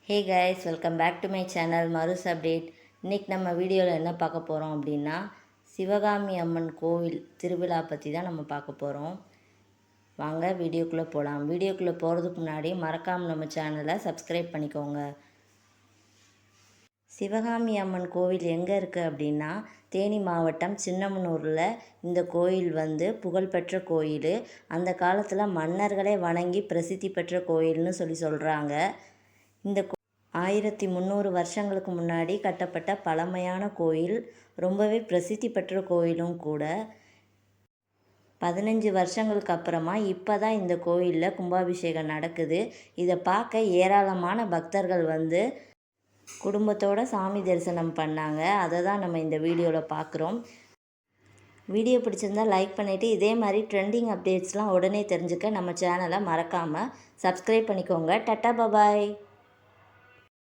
Hey guys, welcome back to my channel மருஸ் update. இன்றைக்கி நம்ம வீடியோவில் என்ன பார்க்க போகிறோம் அப்படின்னா, சிவகாமி அம்மன் கோவில் திருவிழா பற்றி தான் நம்ம பார்க்க போகிறோம். வாங்க வீடியோக்குள்ளே போகலாம். வீடியோக்குள்ளே போகிறதுக்கு முன்னாடி மறக்காமல் நம்ம சேனலை சப்ஸ்கிரைப் பண்ணிக்கோங்க. சிவகாமி அம்மன் கோவில் எங்கே இருக்குது அப்படின்னா, தேனி மாவட்டம் சின்னமனூரில் இந்த கோயில் புகழ்பெற்ற கோயில். அந்த காலத்தில் மன்னர்களே வணங்கி பிரசித்தி பெற்ற கோயில்னு சொல்கிறாங்க. இந்த 1300 வருஷங்களுக்கு முன்னாடி கட்டப்பட்ட பழமையான கோயில், ரொம்பவே பிரசித்தி பெற்ற கோயிலும் கூட. 15 வருஷங்களுக்கு அப்புறமா இப்போ தான் இந்த கோயிலில் கும்பாபிஷேகம் நடக்குது. இதை பார்க்க ஏராளமான பக்தர்கள் குடும்பத்தோடு சாமி தரிசனம் பண்ணாங்க. அதை தான் நம்ம இந்த வீடியோவில் பார்க்குறோம். வீடியோ பிடிச்சிருந்தால் லைக் பண்ணிவிட்டு இதே மாதிரி ட்ரெண்டிங் அப்டேட்ஸ்லாம் உடனே தெரிஞ்சுக்க நம்ம சேனலை மறக்காமல் சப்ஸ்கிரைப் பண்ணிக்கோங்க. Ta-ta bye bye.